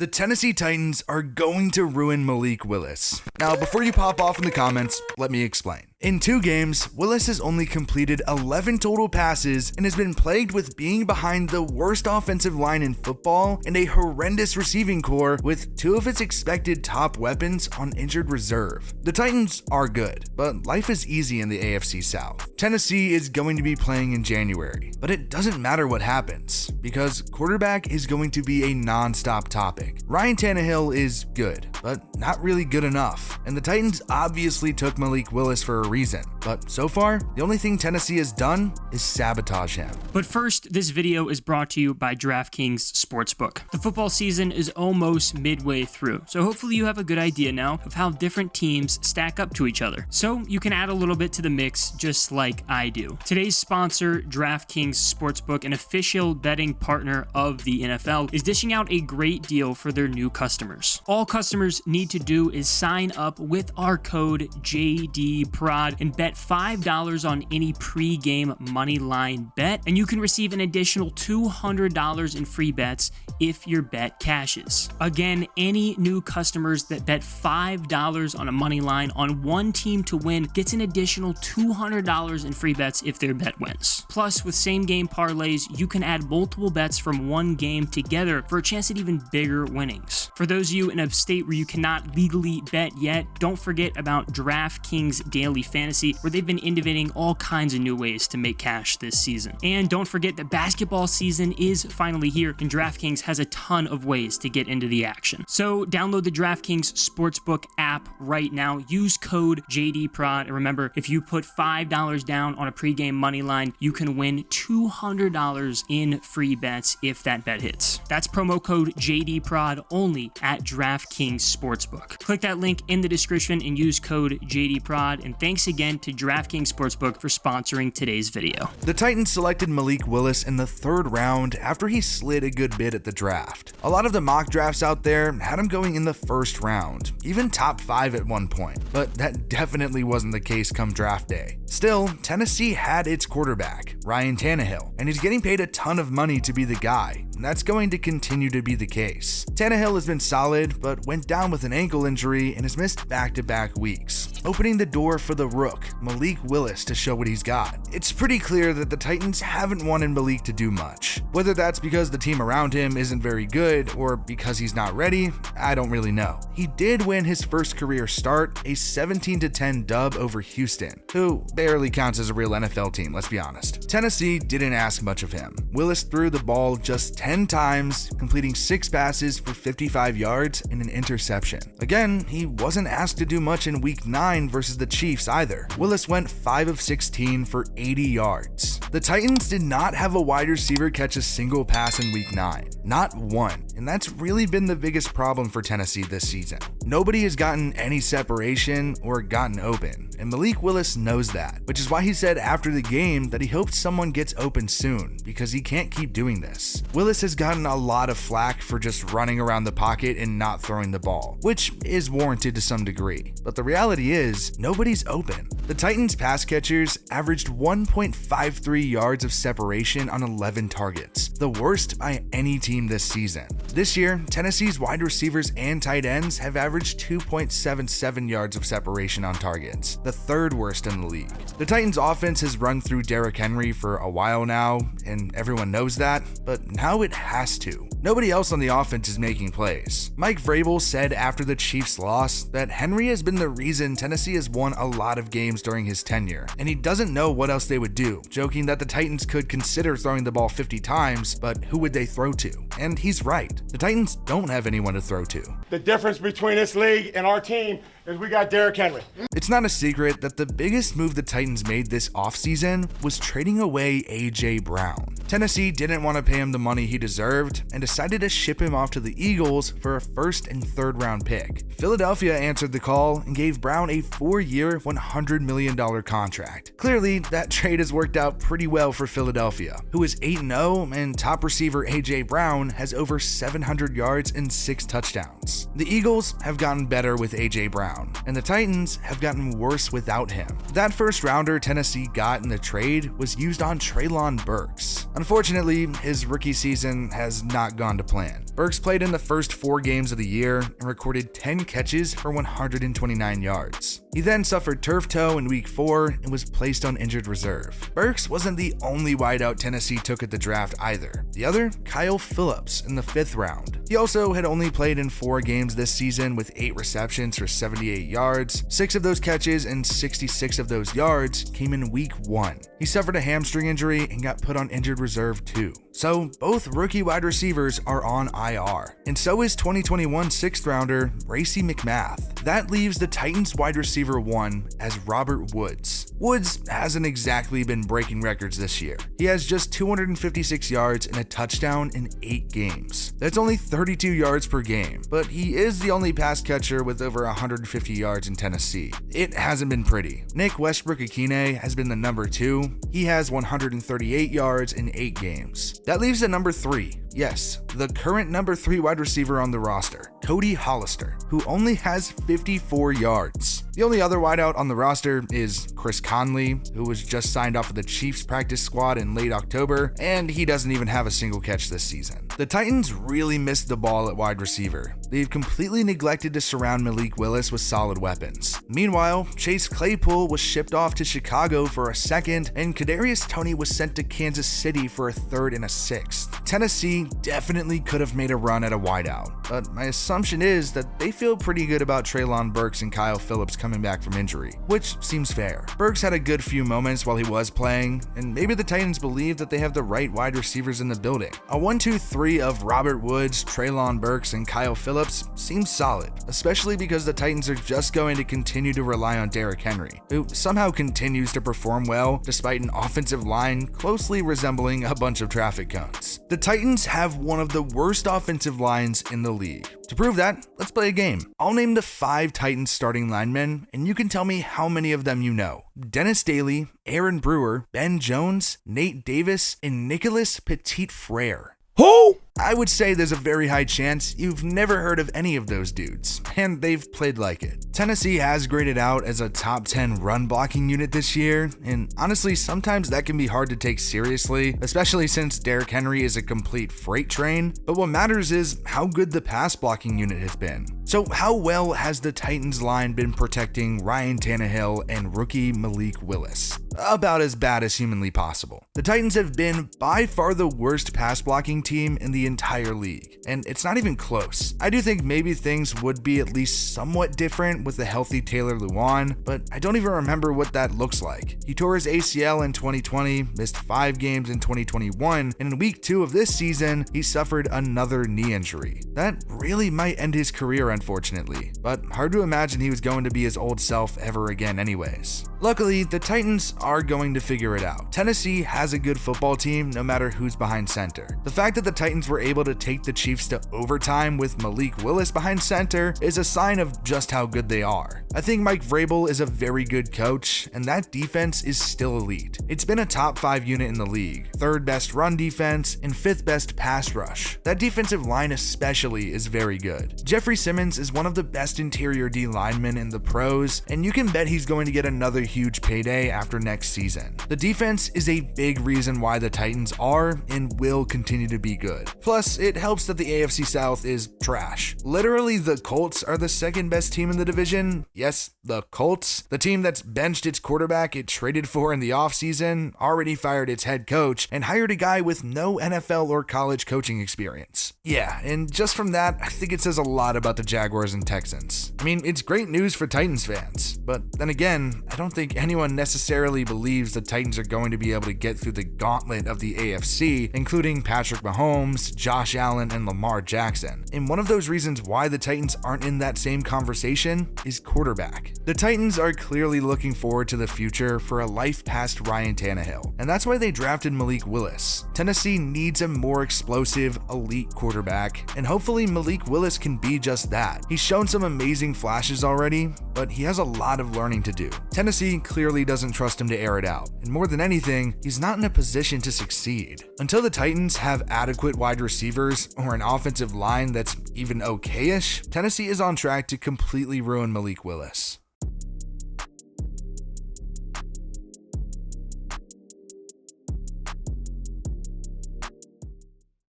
The Tennessee Titans are going to ruin Malik Willis. Now, before you pop off in the comments, let me explain. In 2 games, Willis has only completed 11 total passes and has been plagued with being behind the worst offensive line in football and a horrendous receiving core with 2 of its expected top weapons on injured reserve. The Titans are good, but life is easy in the AFC South. Tennessee is going to be playing in January, but it doesn't matter what happens because quarterback is going to be a nonstop topic. Ryan Tannehill is good, but not really good enough, and the Titans obviously took Malik Willis for a reason, but so far, the only thing Tennessee has done is sabotage him. But first, this video is brought to you by DraftKings Sportsbook. The football season is almost midway through, so hopefully you have a good idea now of how different teams stack up to each other, so you can add a little bit to the mix just like I do. Today's sponsor, DraftKings Sportsbook, an official betting partner of the NFL, is dishing out a great deal for their new customers. All customers need to do is sign up with our code JDPROD and bet $5 on any pre-game money line bet, and you can receive an additional $200 in free bets if your bet cashes. Again, any new customers that bet $5 on a money line on one team to win gets an additional $200 in free bets if their bet wins. Plus, with same game parlays, you can add multiple bets from one game together for a chance at even bigger winnings. For those of you in a state where you cannot legally bet yet, don't forget about DraftKings Daily Fantasy, where they've been innovating all kinds of new ways to make cash this season. And don't forget that basketball season is finally here, and DraftKings has a ton of ways to get into the action. So download the DraftKings Sportsbook app right now, use code JDPROD, and remember, if you put $5 down on a pregame money line, you can win $200 in free bets if that bet hits. That's promo code JDPROD only at DraftKings Sportsbook. Click that link in the description and use code JDPROD, and thanks again to DraftKings Sportsbook for sponsoring today's video. The Titans selected Malik Willis in the 3rd round after he slid a good bit at the draft. A lot of the mock drafts out there had him going in the 1st round, even top 5 at one point, but that definitely wasn't the case come draft day. Still, Tennessee had its quarterback, Ryan Tannehill, and he's getting paid a ton of money to be the guy, and that's going to continue to be the case. Tannehill has been solid, but went down with an ankle injury and has missed back-to-back weeks, opening the door for the rook, Malik Willis, to show what he's got. It's pretty clear that the Titans haven't wanted Malik to do much. Whether that's because the team around him isn't very good or because he's not ready, I don't really know. He did win his first career start, a 17-10 dub over Houston, who barely counts as a real NFL team, let's be honest. Tennessee didn't ask much of him. Willis threw the ball just 10 times, completing 6 passes for 55 yards and an interception. Again, he wasn't asked to do much in week 9 versus the Chiefs either. Willis went 5 of 16 for 80 yards. The Titans did not have a wide receiver catch a single pass in week 9. Not one. And that's really been the biggest problem for Tennessee this season. Nobody has gotten any separation or gotten open, and Malik Willis knows that, which is why he said after the game that he hopes someone gets open soon because he can't keep doing this. Willis has gotten a lot of flack for just running around the pocket and not throwing the ball, which is warranted to some degree, but the reality is nobody's open. The Titans pass catchers averaged 1.53 yards of separation on 11 targets, the worst by any team this season. This year, Tennessee's wide receivers and tight ends have averaged 2.77 yards of separation on targets, the 3rd worst in the league. The Titans' offense has run through Derrick Henry for a while now, and everyone knows that, but now it has to. Nobody else on the offense is making plays. Mike Vrabel said after the Chiefs' loss that Henry has been the reason Tennessee has won a lot of games during his tenure, and he doesn't know what else they would do, joking that the Titans could consider throwing the ball 50 times, but who would they throw to? And he's right. The Titans don't have anyone to throw to. The difference between this league and our team is we got Derrick Henry. It's not a secret that the biggest move the Titans made this offseason was trading away A.J. Brown. Tennessee didn't want to pay him the money he deserved and decided to ship him off to the Eagles for a 1st and 3rd round pick. Philadelphia answered the call and gave Brown a 4-year, $100 million contract. Clearly, that trade has worked out pretty well for Philadelphia, who is 8-0, and top receiver A.J. Brown has over 700 yards and 6 touchdowns. The Eagles have gotten better with A.J. Brown, and the Titans have gotten worse without him. That 1st rounder Tennessee got in the trade was used on Treylon Burks. Unfortunately, his rookie season has not gone to plan. Burks played in the first 4 games of the year and recorded 10 catches for 129 yards. He then suffered turf toe in week 4 and was placed on injured reserve. Burks wasn't the only wideout Tennessee took at the draft either. The other, Kyle Phillips in the 5th round. He also had only played in 4 games this season with 8 receptions for 78 yards. 6 of those catches and 66 of those yards came in week 1. He suffered a hamstring injury and got put on injured reserve too. So both rookie wide receivers are on IR. And so is 2021 6th rounder Racey McMath. That leaves the Titans wide receiver 1 as Robert Woods. Woods hasn't exactly been breaking records this year. He has just 256 yards and a touchdown in 8 games. That's only 32 yards per game, but he is the only pass catcher with over 150 yards in Tennessee. It hasn't been pretty. Nick Westbrook-Akine has been the number 2. He has 138 yards in 8 games. That leaves the number 3. Yes, the current number 3 wide receiver on the roster, Cody Hollister, who only has 54 yards. The only other wideout on the roster is Chris Conley, who was just signed off of the Chiefs practice squad in late October, and he doesn't even have a single catch this season. The Titans really missed the ball at wide receiver. They've completely neglected to surround Malik Willis with solid weapons. Meanwhile, Chase Claypool was shipped off to Chicago for a 2nd, and Kadarius Toney was sent to Kansas City for a 3rd and a 6th. Tennessee definitely could have made a run at a wideout, but my assumption is that they feel pretty good about Treylon Burks and Kyle Phillips coming back from injury, which seems fair. Burks had a good few moments while he was playing, and maybe the Titans believe that they have the right wide receivers in the building. A 1-2-3 of Robert Woods, Treylon Burks, and Kyle Phillips seems solid, especially because the Titans are just going to continue to rely on Derrick Henry, who somehow continues to perform well despite an offensive line closely resembling a bunch of traffic cones. The Titans have one of the worst offensive lines in the league. To prove that, let's play a game. I'll name the 5 Titans starting linemen, and you can tell me how many of them you know. Dennis Daly, Aaron Brewer, Ben Jones, Nate Davis, and Nicholas Petit-Frere. Who? I would say there's a very high chance you've never heard of any of those dudes, and they've played like it. Tennessee has graded out as a top 10 run blocking unit this year, and honestly, sometimes that can be hard to take seriously, especially since Derrick Henry is a complete freight train, but what matters is how good the pass blocking unit has been. So how well has the Titans line been protecting Ryan Tannehill and rookie Malik Willis? About as bad as humanly possible. The Titans have been by far the worst pass blocking team in the entire league, and it's not even close. I do think maybe things would be at least somewhat different with a healthy Taylor Lewan, but I don't even remember what that looks like. He tore his ACL in 2020, missed 5 games in 2021, and in week 2 of this season, he suffered another knee injury. That really might end his career, unfortunately, but hard to imagine he was going to be his old self ever again anyways. Luckily, the Titans are going to figure it out. Tennessee has a good football team no matter who's behind center. The fact that the Titans were able to take the Chiefs to overtime with Malik Willis behind center is a sign of just how good they are. I think Mike Vrabel is a very good coach, and that defense is still elite. It's been a top 5 unit in the league, 3rd best run defense, and 5th best pass rush. That defensive line especially is very good. Jeffrey Simmons is one of the best interior D linemen in the pros, and you can bet he's going to get another huge payday after next season. The defense is a big reason why the Titans are and will continue to be good. Plus, it helps that the AFC South is trash. Literally, the Colts are the 2nd best team in the division. Yes, the Colts, the team that's benched its quarterback it traded for in the offseason, already fired its head coach, and hired a guy with no NFL or college coaching experience. Yeah, and just from that, I think it says a lot about the Jaguars and Texans. I mean, it's great news for Titans fans, but then again, I don't think anyone necessarily believes the Titans are going to be able to get through the gauntlet of the AFC, including Patrick Mahomes, Josh Allen, and Lamar Jackson. And one of those reasons why the Titans aren't in that same conversation is quarterback. The Titans are clearly looking forward to the future for a life past Ryan Tannehill, and that's why they drafted Malik Willis. Tennessee needs a more explosive, elite quarterback, and hopefully Malik Willis can be just that. He's shown some amazing flashes already, but he has a lot of learning to do. Tennessee clearly doesn't trust him to air it out, and more than anything, he's not in a position to succeed. Until the Titans have adequate wide receivers or an offensive line that's even okay-ish, Tennessee is on track to completely ruin Malik Willis.